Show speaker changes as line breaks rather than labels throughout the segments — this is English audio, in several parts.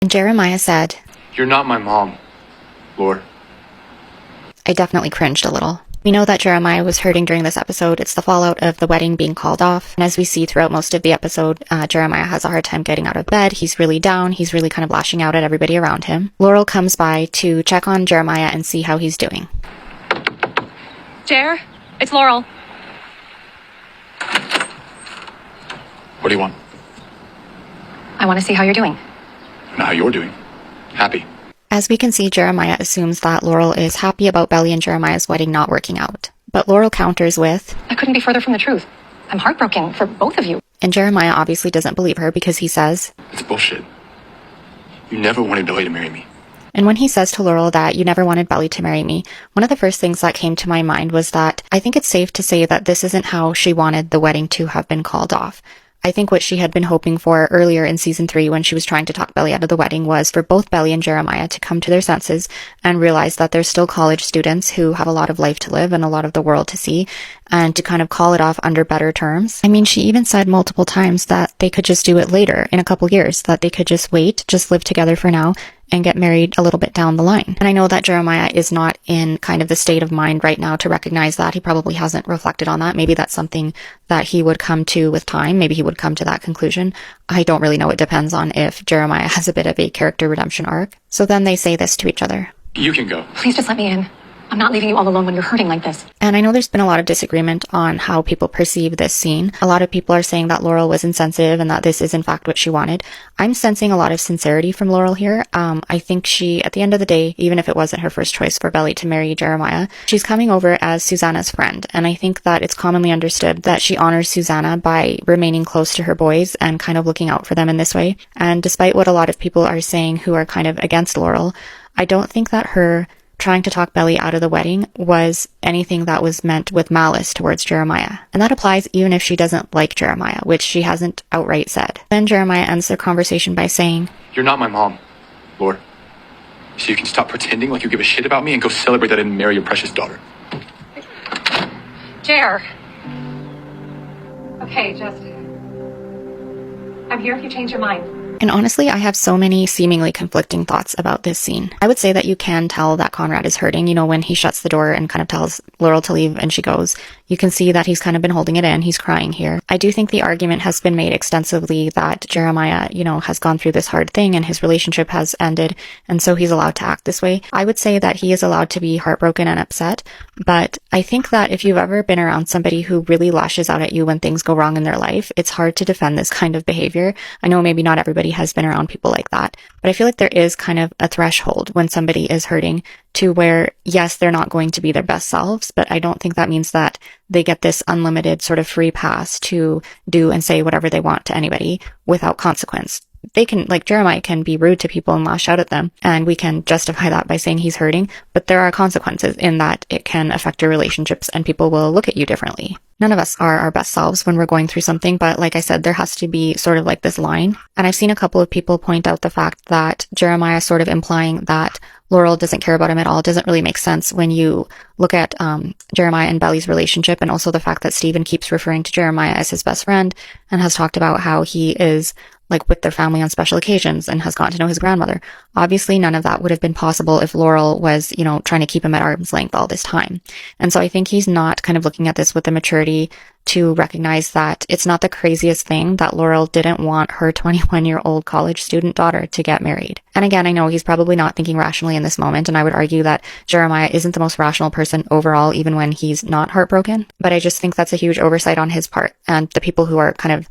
And Jeremiah said,
"You're not my mom, Lord."
I definitely cringed a little. We know that Jeremiah was hurting during this episode. It's the fallout of the wedding being called off. And as we see throughout most of the episode, Jeremiah has a hard time getting out of bed. He's really down. He's really kind of lashing out at everybody around him. Laurel comes by to check on Jeremiah and see how he's doing.
Jer, it's Laurel.
What do you want?
I want to see how you're doing.
And how you're doing. Happy.
As we can see, Jeremiah assumes that Laurel is happy about Belly and Jeremiah's wedding not working out. But Laurel counters with,
I couldn't be further from the truth. I'm heartbroken for both of you.
and Jeremiah obviously doesn't believe her because he says,
It's bullshit. You never wanted Billy to marry me.
and when he says to Laurel that you never wanted Belly to marry me, one of the first things that came to my mind was that I think it's safe to say that this isn't how she wanted the wedding to have been called off. I think what she had been hoping for earlier in season 3 when she was trying to talk Belly out of the wedding was for both Belly and Jeremiah to come to their senses and realize that they're still college students who have a lot of life to live and a lot of the world to see, and to kind of call it off under better terms. I mean, she even said multiple times that they could just do it later in a couple years, that they could just wait, just live together for now, and get married a little bit down the line. And I know that Jeremiah is not in kind of the state of mind right now to recognize that. He probably hasn't reflected on that. Maybe that's something that he would come to with time. Maybe he would come to that conclusion. I don't really know. It depends on if Jeremiah has a bit of a character redemption arc. So then they say this to each other.
You can go.
Please just let me in. I'm not leaving you all alone when you're hurting like this.
And I know there's been a lot of disagreement on how people perceive this scene. A lot of people are saying that Laurel was insensitive and that this is in fact what she wanted. I'm sensing a lot of sincerity from Laurel here. I think she, at the end of the day, even if it wasn't her first choice for Belly to marry Jeremiah, she's coming over as Susanna's friend. And I think that it's commonly understood that she honors Susanna by remaining close to her boys and kind of looking out for them in this way. And despite what a lot of people are saying who are kind of against Laurel, I don't think that her trying to talk Belly out of the wedding was anything that was meant with malice towards Jeremiah. And that applies even if she doesn't like Jeremiah, which she hasn't outright said. Then Jeremiah ends their conversation by saying,
You're not my mom, Lord. So you can stop pretending like you give a shit about me and go celebrate that I didn't marry your precious daughter.
Jer. Okay, just... I'm here if you change your mind.
and honestly, I have so many seemingly conflicting thoughts about this scene. I would say that you can tell that Conrad is hurting, you know, when he shuts the door and kind of tells Laurel to leave and she goes. You can see that he's kind of been holding it in. He's crying here. I do think the argument has been made extensively that Jeremiah, you know, has gone through this hard thing and his relationship has ended, and so he's allowed to act this way. I would say that he is allowed to be heartbroken and upset, but I think that if you've ever been around somebody who really lashes out at you when things go wrong in their life, it's hard to defend this kind of behavior. I know maybe not everybody has been around people like that, but I feel like there is kind of a threshold when somebody is hurting to where, yes, they're not going to be their best selves, but I don't think that means that they get this unlimited sort of free pass to do and say whatever they want to anybody without consequence. They can, like Jeremiah can be rude to people and lash out at them, and we can justify that by saying he's hurting, but there are consequences in that it can affect your relationships and people will look at you differently. None of us are our best selves when we're going through something, but like I said, there has to be sort of like this line. And I've seen a couple of people point out the fact that Jeremiah sort of implying that Laurel doesn't care about him at all doesn't really make sense when you look at Jeremiah and Belly's relationship, and also the fact that Stephen keeps referring to Jeremiah as his best friend and has talked about how he is like with their family on special occasions and has gotten to know his grandmother. Obviously, none of that would have been possible if Laurel was, you know, trying to keep him at arm's length all this time. And so I think he's not kind of looking at this with the maturity to recognize that it's not the craziest thing that Laurel didn't want her 21-year-old college student daughter to get married. And again, I know he's probably not thinking rationally in this moment, and I would argue that Jeremiah isn't the most rational person overall, even when he's not heartbroken. But I just think that's a huge oversight on his part, and the people who are kind of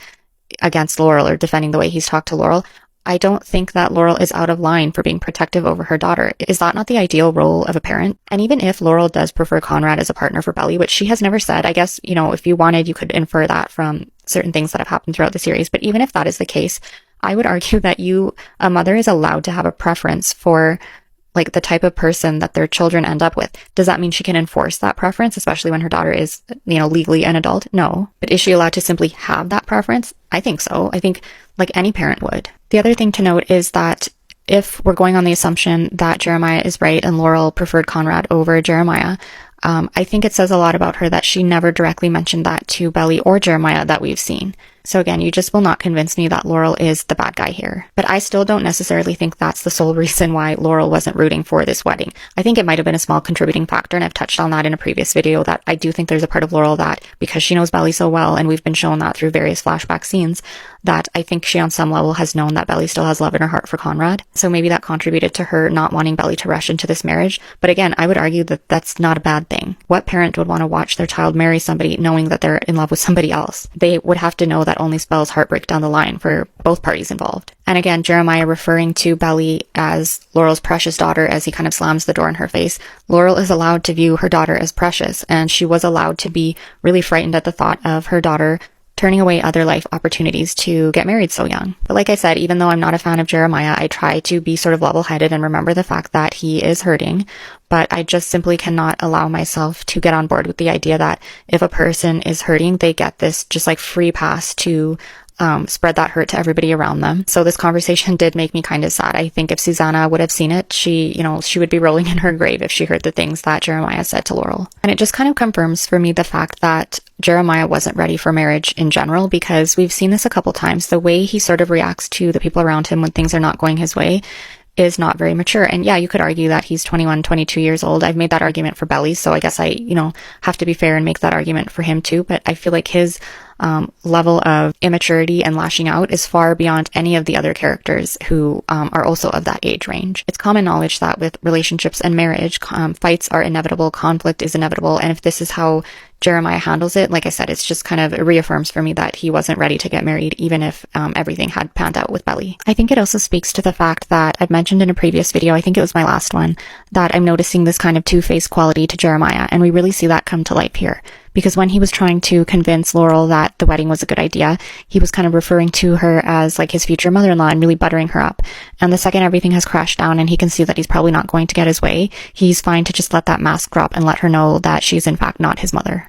against Laurel or defending the way he's talked to Laurel, I don't think that Laurel is out of line for being protective over her daughter. Is that not the ideal role of a parent? And even if Laurel does prefer Conrad as a partner for Belly, which she has never said, I guess, you know, if you wanted, you could infer that from certain things that have happened throughout the series. But even if that is the case, I would argue that a mother is allowed to have a preference for like the type of person that their children end up with. Does that mean she can enforce that preference, especially when her daughter is, you know, legally an adult? No. But is she allowed to simply have that preference? I think so. I think like any parent would. The other thing to note is that if we're going on the assumption that Jeremiah is right and Laurel preferred Conrad over Jeremiah, I think it says a lot about her that she never directly mentioned that to Belly or Jeremiah that we've seen. So again, you just will not convince me that Laurel is the bad guy here. But I still don't necessarily think that's the sole reason why Laurel wasn't rooting for this wedding. I think it might have been a small contributing factor, and I've touched on that in a previous video, that I do think there's a part of Laurel that, because she knows Belly so well, and we've been shown that through various flashback scenes, that I think she on some level has known that Belly still has love in her heart for Conrad. So maybe that contributed to her not wanting Belly to rush into this marriage. But again, I would argue that that's not a bad thing. What parent would want to watch their child marry somebody knowing that they're in love with somebody else? They would have to know that only spells heartbreak down the line for both parties involved. And again, Jeremiah referring to Belly as Laurel's precious daughter as he kind of slams the door in her face. Laurel is allowed to view her daughter as precious, and she was allowed to be really frightened at the thought of her daughter turning away other life opportunities to get married so young. But like I said, even though I'm not a fan of Jeremiah, I try to be sort of level-headed and remember the fact that he is hurting, but I just simply cannot allow myself to get on board with the idea that if a person is hurting, they get this just like free pass to spread that hurt to everybody around them. So this conversation did make me kind of sad. I think if Susanna would have seen it, she would be rolling in her grave if she heard the things that Jeremiah said to Laurel. And it just kind of confirms for me the fact that Jeremiah wasn't ready for marriage in general, because we've seen this a couple times. The way he sort of reacts to the people around him when things are not going his way is not very mature. And yeah, you could argue that he's 21, 22 years old. I've made that argument for Belly, so I guess I, have to be fair and make that argument for him too. But I feel like his level of immaturity and lashing out is far beyond any of the other characters who are also of that age range. It's common knowledge that with relationships and marriage, fights are inevitable, conflict is inevitable, and if this is how Jeremiah handles it, like I said, it's just kind of, it reaffirms for me that he wasn't ready to get married, even if everything had panned out with Belly. I think it also speaks to the fact that I've mentioned in a previous video, I think it was my last one, that I'm noticing this kind of two-faced quality to Jeremiah, and we really see that come to life here. Because when he was trying to convince Laurel that the wedding was a good idea, he was kind of referring to her as like his future mother-in-law and really buttering her up. And the second everything has crashed down and he can see that he's probably not going to get his way, he's fine to just let that mask drop and let her know that she's in fact not his mother.